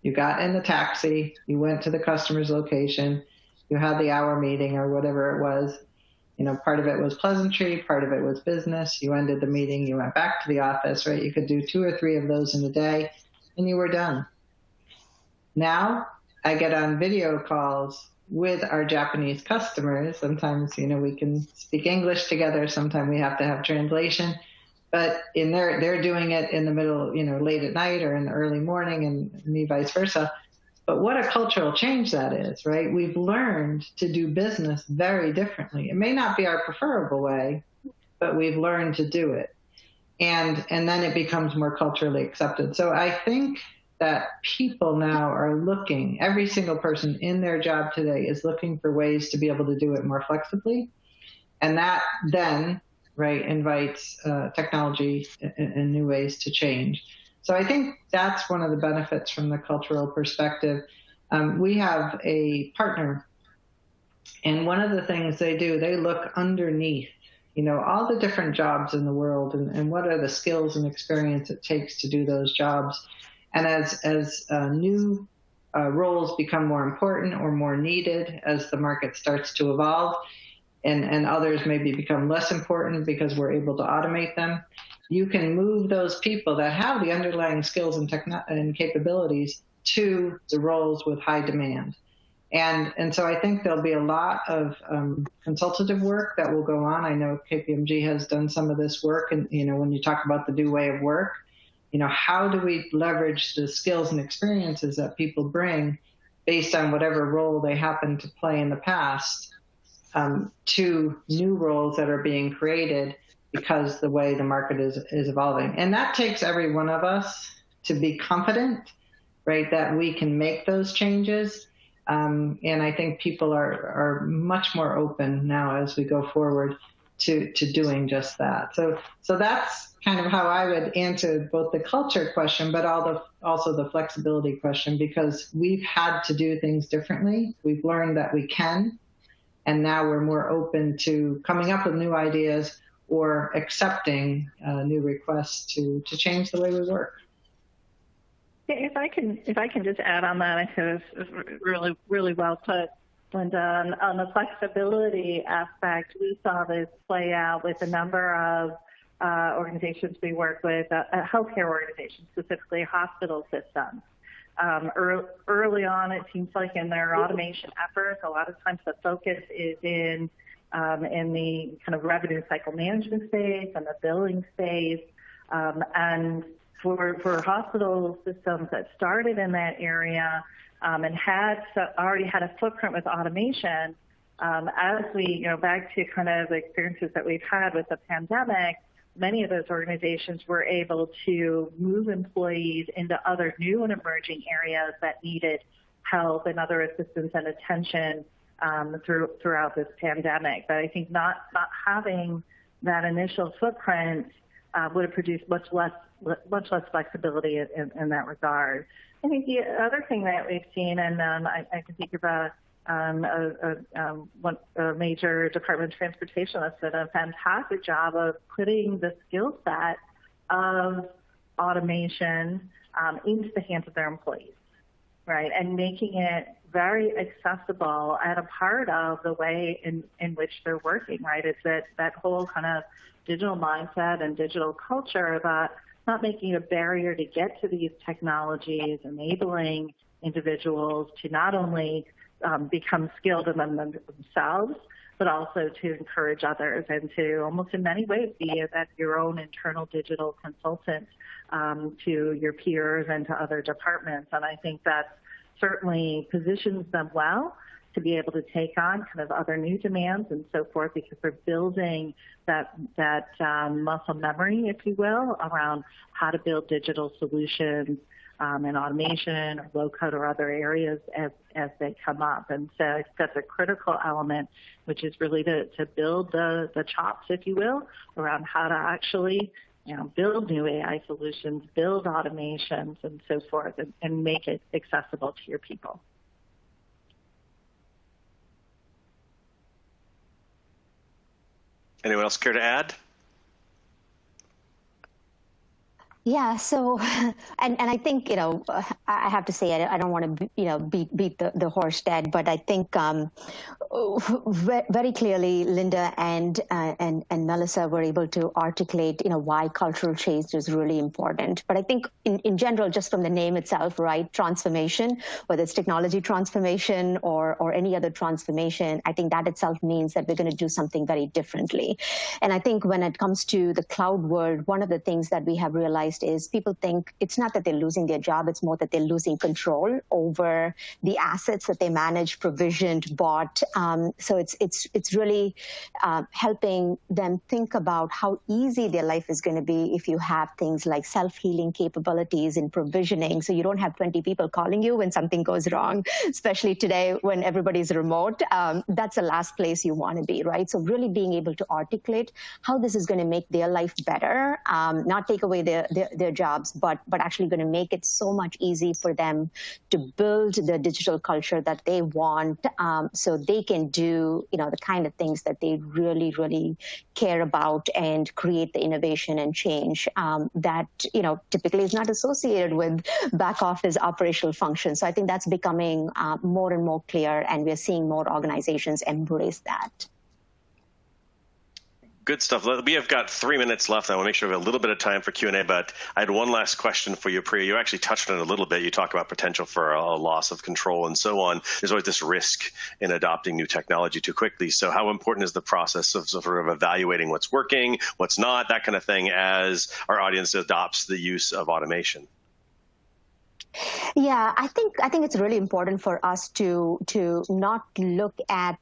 You got in the taxi, you went to the customer's location, you had the hour meeting or whatever it was. Part of it was pleasantry, part of it was business. You ended the meeting, you went back to the office, right? You could do 2 or 3 of those in a day, and you were done. Now, I get on video calls with our Japanese customers. Sometimes, we can speak English together. Sometimes we have to have translation. But they're doing it in the middle, late at night or in the early morning, and me vice versa. But what a cultural change that is, right? We've learned to do business very differently. It may not be our preferable way, but we've learned to do it. And then it becomes more culturally accepted. So I think that people now are looking, every single person in their job today is looking for ways to be able to do it more flexibly. And that then, right, invites technology and new ways to change. So I think that's one of the benefits from the cultural perspective. We have a partner, and one of the things they do, they look underneath, all the different jobs in the world and what are the skills and experience it takes to do those jobs. And as new roles become more important or more needed as the market starts to evolve, and others maybe become less important because we're able to automate them, you can move those people that have the underlying skills and capabilities to the roles with high demand. And so I think there'll be a lot of consultative work that will go on. I know KPMG has done some of this work. And, when you talk about the new way of work, how do we leverage the skills and experiences that people bring based on whatever role they happen to play in the past to new roles that are being created because the way the market is evolving. And that takes every one of us to be confident, right, that we can make those changes. And I think people are much more open now as we go forward to doing just that. So that's kind of how I would answer both the culture question, but also the flexibility question, because we've had to do things differently. We've learned that we can, and now we're more open to coming up with new ideas or accepting new requests to change the way we work. If I can just add on that, I think it was really, really well put, Linda. On the flexibility aspect, we saw this play out with a number of organizations we work with, healthcare organizations, specifically hospital systems. Early on, it seems like in their automation efforts, a lot of times the focus is in the kind of revenue cycle management space and the billing space. And for hospital systems that started in that area and already had a footprint with automation, as we back to kind of the experiences that we've had with the pandemic, many of those organizations were able to move employees into other new and emerging areas that needed help and other assistance and attention throughout this pandemic. But I think not having that initial footprint would have produced much less flexibility in that regard. I think the other thing that we've seen, and I can think about a major Department of Transportation that's done a fantastic job of putting the skill set of automation into the hands of their employees, right, and making it very accessible and a part of the way in which they're working, right? It's that whole kind of digital mindset and digital culture that not making it a barrier to get to these technologies, enabling individuals to not only become skilled in them themselves, but also to encourage others and to almost in many ways be that your own internal digital consultant to your peers and to other departments. And I think that certainly positions them well to be able to take on kind of other new demands and so forth, because they're building that muscle memory, if you will, around how to build digital solutions and automation or low code or other areas as they come up. And so I think that's a critical element, which is really to build the chops, if you will, around how to actually build new AI solutions, build automations and so forth, and make it accessible to your people. Anyone else care to add? Yeah. So, and I think, I have to say, I don't want to, beat the horse dead, but I think very clearly Linda and Melissa were able to articulate, why cultural change is really important. But I think in general, just from the name itself, right, transformation, whether it's technology transformation or any other transformation, I think that itself means that we're going to do something very differently. And I think when it comes to the cloud world, one of the things that we have realized is people think it's not that they're losing their job, it's more that they're losing control over the assets that they manage, provisioned, bought. So it's really helping them think about how easy their life is going to be if you have things like self-healing capabilities in provisioning, so you don't have 20 people calling you when something goes wrong, especially today when everybody's remote. That's the last place you want to be, right? So really being able to articulate how this is going to make their life better, not take away their jobs, but actually going to make it so much easy for them to build the digital culture that they want, so they can do the kind of things that they really, really care about and create the innovation and change that typically is not associated with back office operational functions. So I think that's becoming more and more clear, and we're seeing more organizations embrace that. Good stuff. We have got 3 minutes left. I want to make sure we have a little bit of time for Q&A, but I had one last question for you, Priya. You actually touched on it a little bit. You talk about potential for a loss of control and so on. There's always this risk in adopting new technology too quickly. So how important is the process of sort of evaluating what's working, what's not, that kind of thing, as our audience adopts the use of automation? Yeah, I think it's really important for us to not look at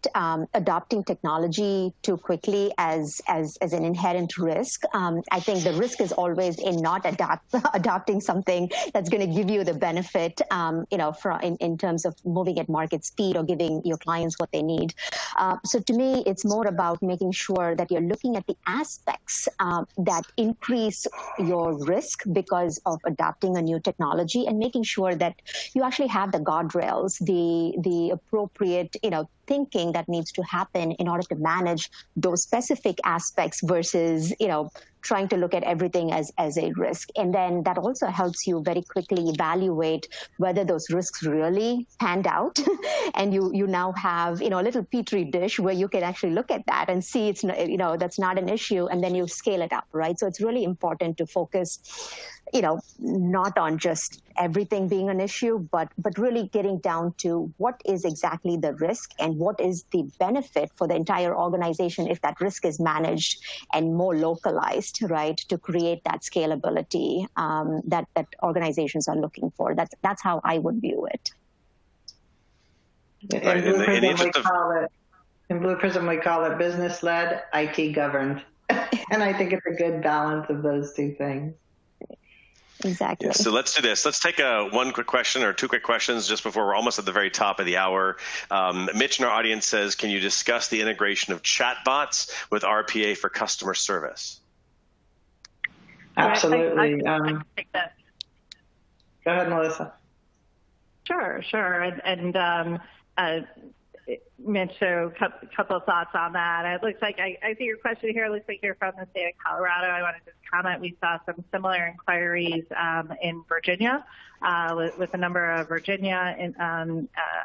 adopting technology too quickly as an inherent risk. I think the risk is always in not adopting something that's going to give you the benefit, in terms of moving at market speed or giving your clients what they need. So to me, it's more about making sure that you're looking at the aspects that increase your risk because of adopting a new technology, and making sure that you actually have the guardrails, the appropriate, thinking that needs to happen in order to manage those specific aspects versus, trying to look at everything as a risk. And then that also helps you very quickly evaluate whether those risks really panned out. And you now have, a little petri dish where you can actually look at that and see it's, that's not an issue, and then you scale it up, right? So it's really important to focus, not on just everything being an issue, but really getting down to what is exactly the risk and what is the benefit for the entire organization if that risk is managed and more localized, right, to create that scalability that organizations are looking for. That's how I would view it. Right. In Blue Prism, we call it business-led, IT-governed. And I think it's a good balance of those two things. Exactly. Yeah, so let's do this. Let's take one quick question or two quick questions just before we're almost at the very top of the hour. Mitch in our audience says, can you discuss the integration of chatbots with RPA for customer service? Absolutely. I can take that. Go ahead, Melissa. Sure. And Mitch, so a couple of thoughts on that. It looks like, I see your question here. It looks like you're from the state of Colorado. I want to just comment. We saw some similar inquiries in Virginia with a number of Virginia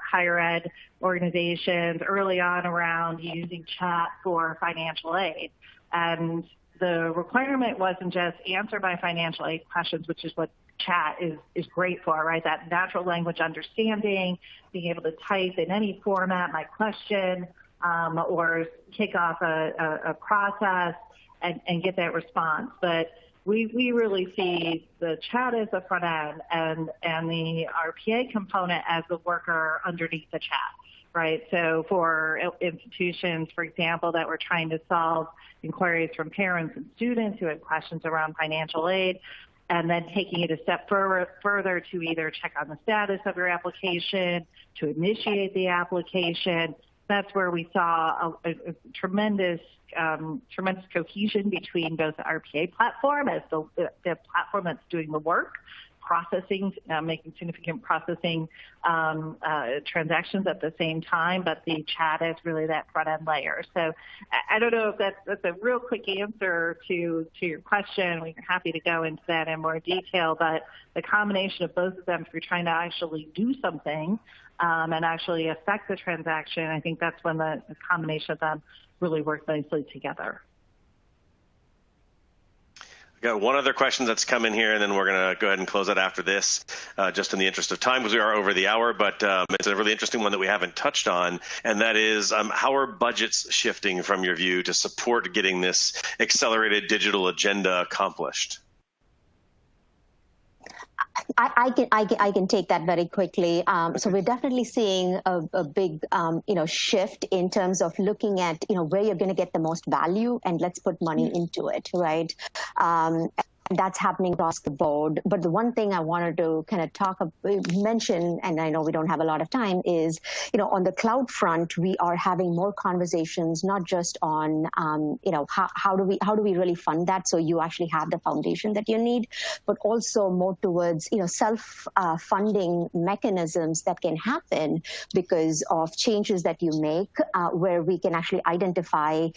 higher ed organizations early on around using chat for financial aid. And the requirement wasn't just answer my financial aid questions, which is what chat is great for, right? That natural language understanding, being able to type in any format my question or kick off a process and get that response. But we really see the chat as the front end and the RPA component as the worker underneath the chat, right? So for institutions, for example, that were trying to solve inquiries from parents and students who had questions around financial aid, and then taking it a step further to either check on the status of your application, to initiate the application. That's where we saw a tremendous cohesion between both the RPA platform as the platform that's doing the work, processing, making significant processing transactions at the same time, but the chat is really that front end layer. So I don't know if that's a real quick answer to your question. We're happy to go into that in more detail, but the combination of both of them, if you're trying to actually do something and actually affect the transaction, I think that's when the combination of them really work nicely together. Got one other question that's come in here, and then we're going to go ahead and close it after this, just in the interest of time, because we are over the hour, but it's a really interesting one that we haven't touched on, and that is how are budgets shifting from your view to support getting this accelerated digital agenda accomplished? I can take that very quickly. So we're definitely seeing a big shift in terms of looking at where you're going to get the most value, and let's put money into it, right? That's happening across the board. But the one thing I wanted to kind of mention, and I know we don't have a lot of time, is, on the cloud front, we are having more conversations, not just on, how do we really fund that so you actually have the foundation that you need, but also more towards, self-funding mechanisms that can happen because of changes that you make, where we can actually identify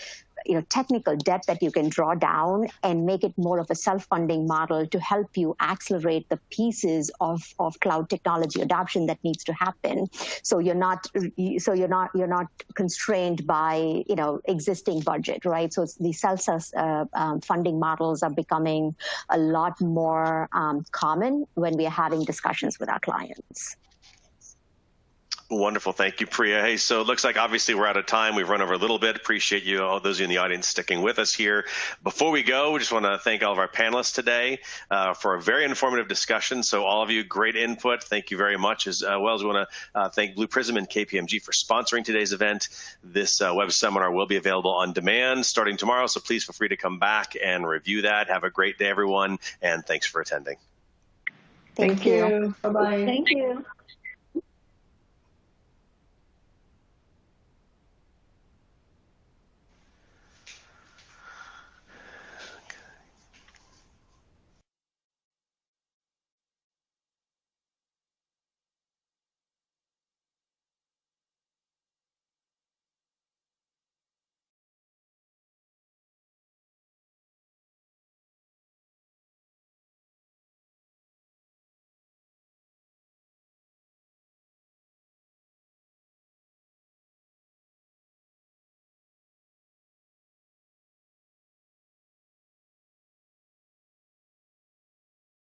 technical debt that you can draw down and make it more of a self-funding model to help you accelerate the pieces of cloud technology adoption that needs to happen. So you're not constrained by existing budget, right? So the self-funding models are becoming a lot more common when we are having discussions with our clients. Wonderful. Thank you, Priya. Hey, so it looks like obviously we're out of time. We've run over a little bit. Appreciate you, all those of you in the audience, sticking with us here. Before we go, we just want to thank all of our panelists today for a very informative discussion. So all of you, great input. Thank you very much. As well as we want to thank Blue Prism and KPMG for sponsoring today's event. This web seminar will be available on demand starting tomorrow, so please feel free to come back and review that. Have a great day, everyone, and thanks for attending. Thank you. Bye-bye. Thank you.